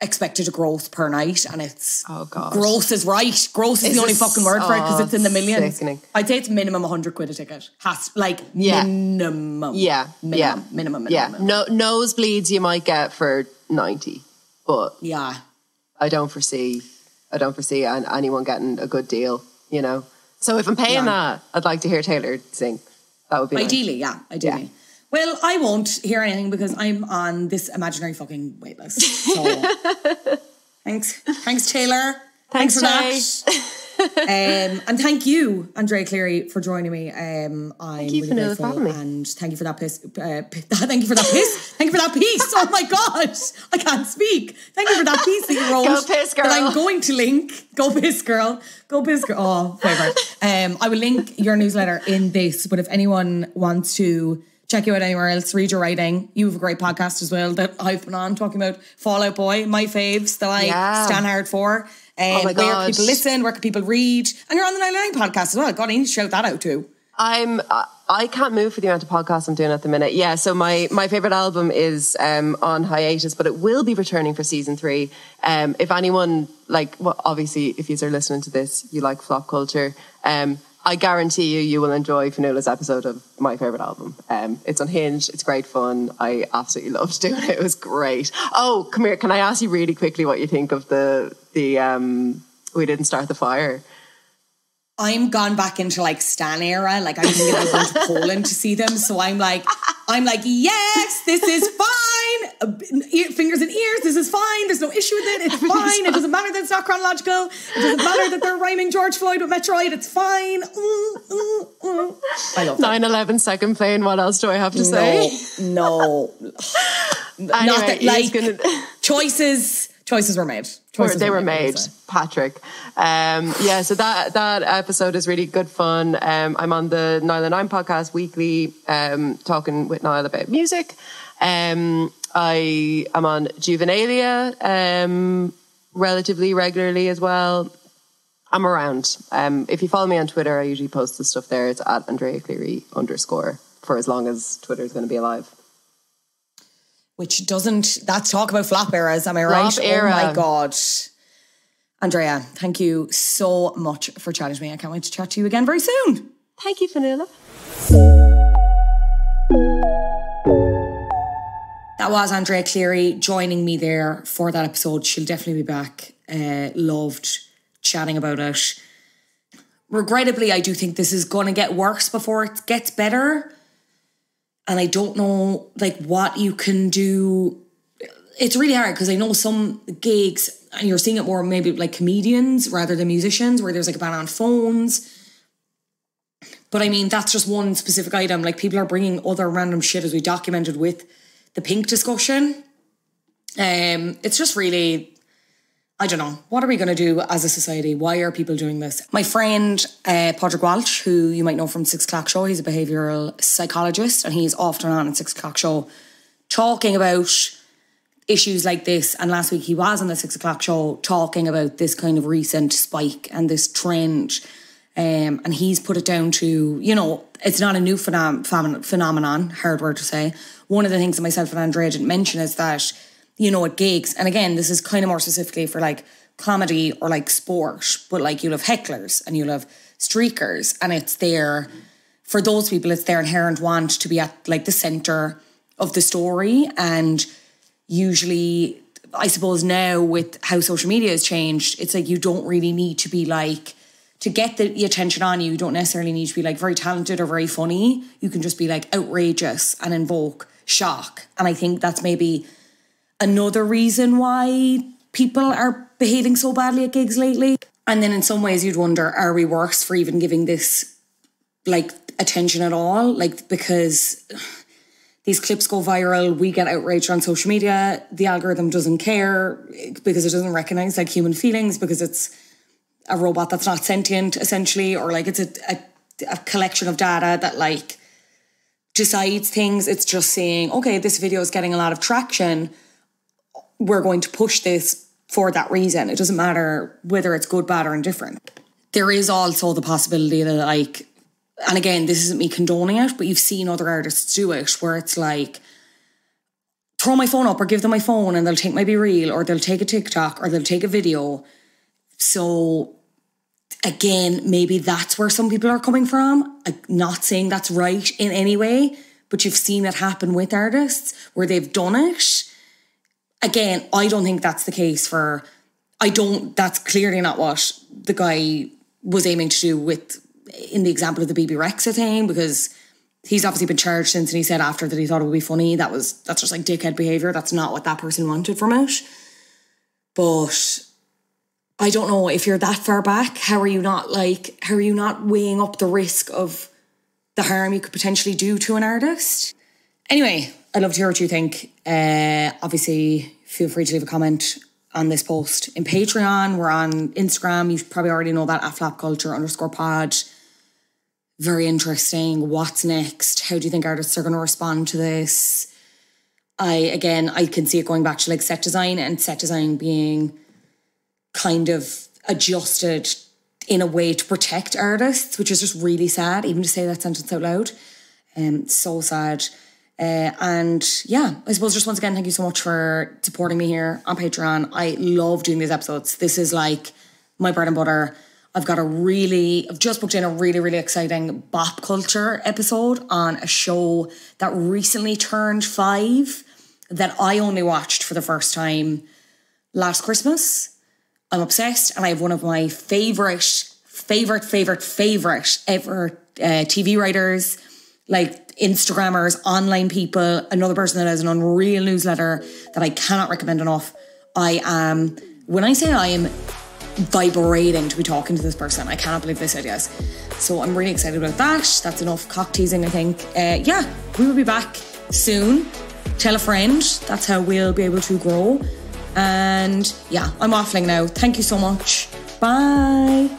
expected to gross per night, and it's gross is right. Gross is the only fucking word for it because it's in the millions. Sickening. I'd say it's minimum 100 quid a ticket. Minimum. Yeah. Minimum. No nosebleeds you might get for 90, but I don't foresee anyone getting a good deal. You know, So if I'm paying that, I'd like to hear Taylor sing. That would be ideally, nice. Ideally. Yeah. Well, I won't hear anything because I'm on this imaginary fucking waitlist. So thanks Taylor. Thanks for that. And thank you, Andrea Cleary, for joining me. I'm really grateful, and thank you for that piss. Thank you for that piss. Thank you for that piece. Oh my god, I can't speak. Thank you for that piece that you wrote. Go piss, girl. That I'm going to link. Go piss, girl. Go piss, girl. Oh, favourite. I will link your newsletter in this. But if anyone wants to check you out anywhere else, read your writing. You have a great podcast as well that I've been on talking about Fall Out Boy, my faves that I stand hard for. Oh my God. Where can people listen? Where can people read? And you're on the 99 podcast as well. God, I need to shout that out too. I can't move for the amount of podcasts I'm doing at the minute. Yeah, so my favourite album is on hiatus, but it will be returning for season 3. If anyone, obviously, if you are listening to this, you like flop culture, I guarantee you will enjoy Fionnuala's episode of my favourite album. It's unhinged. It's great fun. I absolutely loved doing it. It was great. Oh, come here. Can I ask you really quickly what you think of the We Didn't Start the Fire? I'm gone back into Stan era. I'm thinking about going to Poland to see them. So I'm like, yes, this is fine. Fingers in ears, this is fine. There's no issue with it. It's fine. It doesn't matter that it's not chronological. It doesn't matter that they're rhyming George Floyd with Metroid. It's fine. I love that. 9/11 second plane. What else do I have to say? No. Anyway, not that, choices were made. They were made, Patrick. So that episode is really good fun. I'm on the Niall and I'm podcast weekly, talking with Niall about music. I am on Juvenalia relatively regularly as well. I'm around. If you follow me on Twitter, I usually post the stuff there. It's at Andrea Cleary _ for as long as Twitter is going to be alive. Which that's talk about flop eras, am I right? Flop era. Oh my God. Andrea, thank you so much for chatting to me. I can't wait to chat to you again very soon. Thank you, Fionnuala. That was Andrea Cleary joining me there for that episode. She'll definitely be back. Loved chatting about it. Regrettably, I do think this is going to get worse before it gets better. And I don't know, what you can do. It's really hard because I know some gigs, and you're seeing it more maybe comedians rather than musicians, where there's a ban on phones. But I mean, that's just one specific item. People are bringing other random shit, as we documented with the pink discussion. It's just really, I don't know. What are we going to do as a society? Why are people doing this? My friend, Padraig Walsh, who you might know from 6 O'Clock Show, he's a behavioural psychologist, and he's often on 6 O'Clock Show talking about issues like this. And last week he was on the 6 O'Clock Show talking about this kind of recent spike and this trend. And he's put it down to, it's not a new phenomenon, hard word to say. One of the things that myself and Andrea didn't mention is that, at gigs, and again, this is kind of more specifically for comedy or sport, but you'll have hecklers and you'll have streakers, and it's there, for those people, it's their inherent want to be at the centre of the story. And usually, I suppose now with how social media has changed, it's you don't really need to be to get the attention on you, you don't necessarily need to be very talented or very funny. You can just be outrageous and invoke shock. And I think that's maybe another reason why people are behaving so badly at gigs lately. And then in some ways you'd wonder, are we worse for even giving this attention at all? Because these clips go viral, we get outraged on social media, the algorithm doesn't care because it doesn't recognise human feelings, because it's a robot that's not sentient, essentially, or it's a collection of data that decides things. It's just saying, okay, this video is getting a lot of traction, we're going to push this for that reason. It doesn't matter whether it's good, bad or indifferent. There is also the possibility that and again, this isn't me condoning it, but you've seen other artists do it, where it's throw my phone up or give them my phone and they'll take my BeReal, or they'll take a TikTok, or they'll take a video. So again, maybe that's where some people are coming from. I'm not saying that's right in any way, but you've seen it happen with artists where they've done it. Again, I don't think that's the case that's clearly not what the guy was aiming to do with in the example of the BB Rexa thing, because he's obviously been charged since, and he said after that he thought it would be funny. That's just like dickhead behaviour. That's not what that person wanted from it. But I don't know, if you're that far back, how are you not weighing up the risk of the harm you could potentially do to an artist? Anyway, I'd love to hear what you think. Obviously, feel free to leave a comment on this post in Patreon. We're on Instagram. You probably already know that, @flapculture_pod. Very interesting. What's next? How do you think artists are going to respond to this? I can see it going back to like set design, and set design being kind of adjusted in a way to protect artists, which is just really sad, even to say that sentence out loud. So sad. And yeah, I suppose just once again, thank you so much for supporting me here on Patreon. I love doing these episodes. This is like my bread and butter. I've just booked in a really, really exciting bop culture episode on a show that recently turned 5 that I only watched for the first time last Christmas. I'm obsessed, and I have one of my favorite ever TV writers, like Instagrammers, online people, another person that has an unreal newsletter that I cannot recommend enough. When I say I am vibrating to be talking to this person, I cannot believe they said yes. So I'm really excited about that. That's enough cock teasing, I think. We will be back soon. Tell a friend. That's how we'll be able to grow. And yeah, I'm waffling now. Thank you so much. Bye.